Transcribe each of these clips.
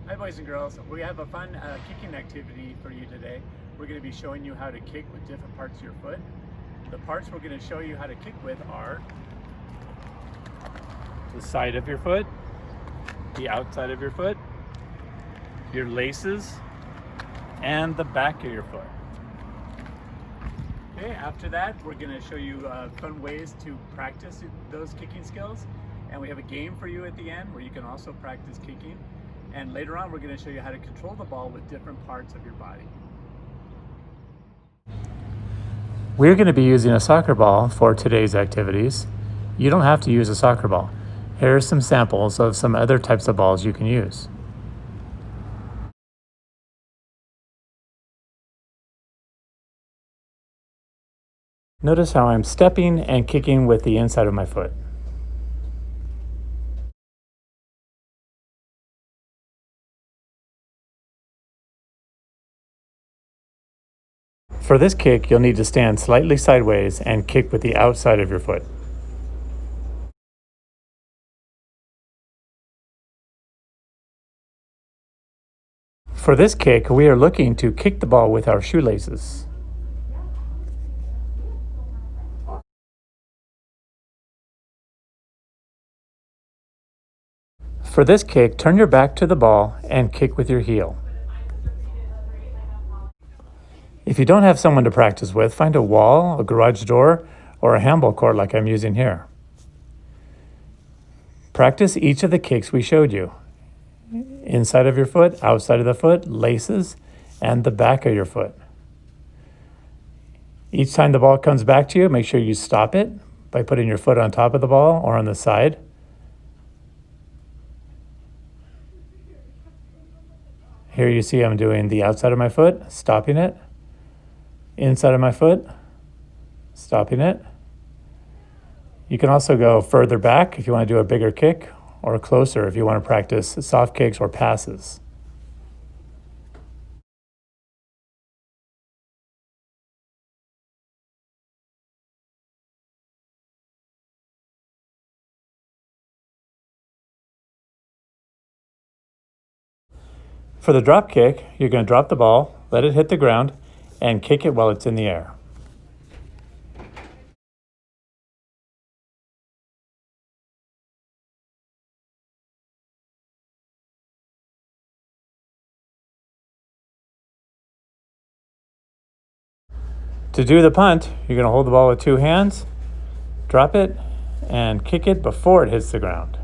Hi boys and girls, we have a fun kicking activity for you today. We're going to be showing you how to kick with different parts of your foot. The parts we're going to show you how to kick with are the side of your foot, the outside of your foot, your laces, and the back of your foot. Okay, after that we're going to show you fun ways to practice those kicking skills, and we have a game for you at the end where you can also practice kicking. And later on, we're going to show you how to control the ball with different parts of your body. We're going to be using a soccer ball for today's activities. You don't have to use a soccer ball. Here are some samples of some other types of balls you can use. Notice how I'm stepping and kicking with the inside of my foot. For this kick, you'll need to stand slightly sideways and kick with the outside of your foot. For this kick, we are looking to kick the ball with our shoelaces. For this kick, turn your back to the ball and kick with your heel. If you don't have someone to practice with, find a wall, a garage door, or a handball court like I'm using here. Practice each of the kicks we showed you. Inside of your foot, outside of the foot, laces, and the back of your foot. Each time the ball comes back to you, make sure you stop it by putting your foot on top of the ball or on the side. Here you see I'm doing the outside of my foot, stopping it. Inside of my foot, stopping it. You can also go further back if you want to do a bigger kick, or closer if you want to practice soft kicks or passes. For the drop kick, you're going to drop the ball, let it hit the ground, and kick it while it's in the air. To do the punt, you're going to hold the ball with two hands, drop it, and kick it before it hits the ground.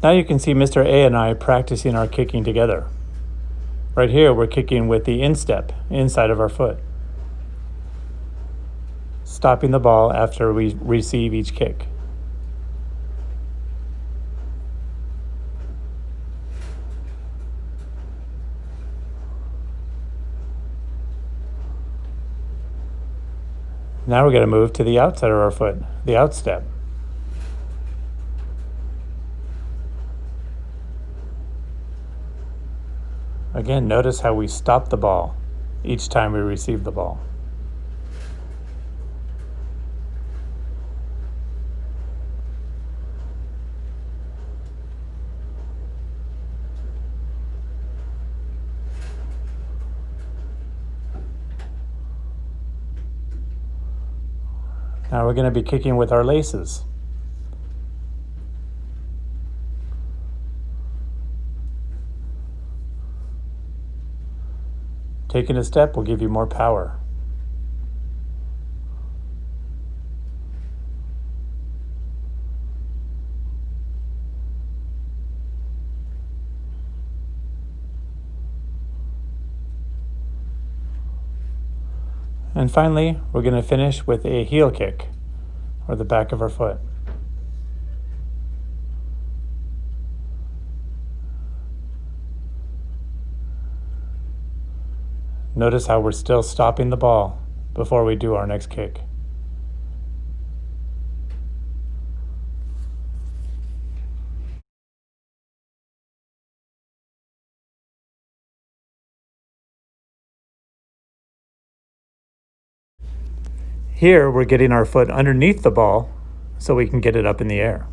Now you can see Mr. A and I practicing our kicking together. Right here, we're kicking with the instep, inside of our foot. Stopping the ball after we receive each kick. Now we're going to move to the outside of our foot, the outstep. Again, notice how we stop the ball each time we receive the ball. Now we're going to be kicking with our laces. Taking a step will give you more power. And finally, we're going to finish with a heel kick, or the back of our foot. Notice how we're still stopping the ball before we do our next kick. Here, we're getting our foot underneath the ball so we can get it up in the air.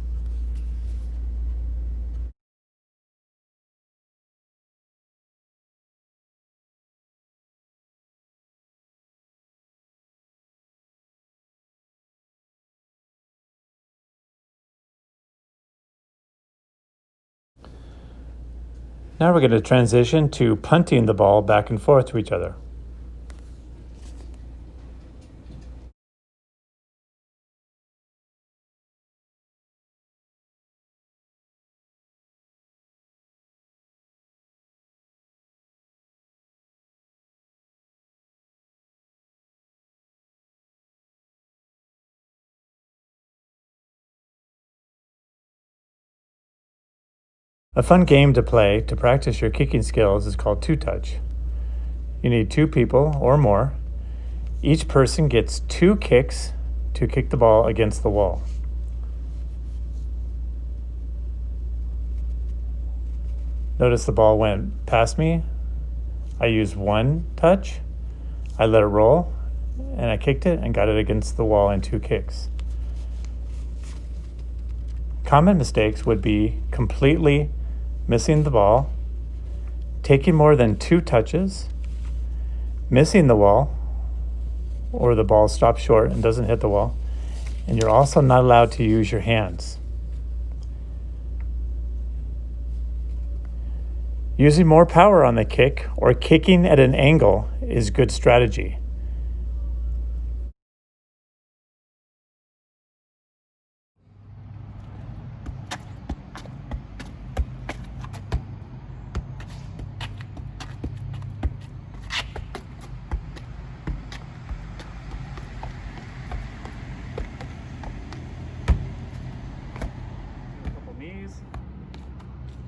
Now we're going to transition to punting the ball back and forth to each other. A fun game to play to practice your kicking skills is called two-touch. You need 2 people or more. Each person gets 2 kicks to kick the ball against the wall. Notice the ball went past me. I used 1 touch. I let it roll, and I kicked it and got it against the wall in 2 kicks. Common mistakes would be completely missing the ball, taking more than 2 touches, missing the wall, or the ball stops short and doesn't hit the wall, and you're also not allowed to use your hands. Using more power on the kick or kicking at an angle is good strategy. A couple knees.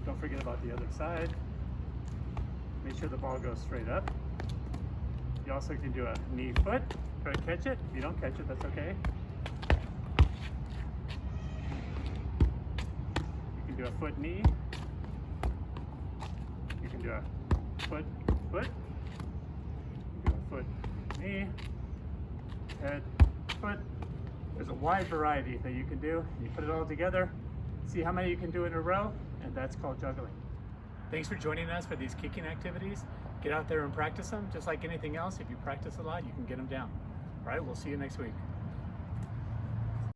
Don't forget about the other side. Make sure the ball goes straight up. You also can do a knee foot. Try to catch it. If you don't catch it, that's okay. You can do a foot knee. You can do a foot foot. You can do a foot knee. Head foot. There's a wide variety that you can do. You put it all together, see how many you can do in a row, and that's called juggling. Thanks for joining us for these kicking activities. Get out there and practice them. Just like anything else, if you practice a lot, you can get them down. All right, we'll see you next week.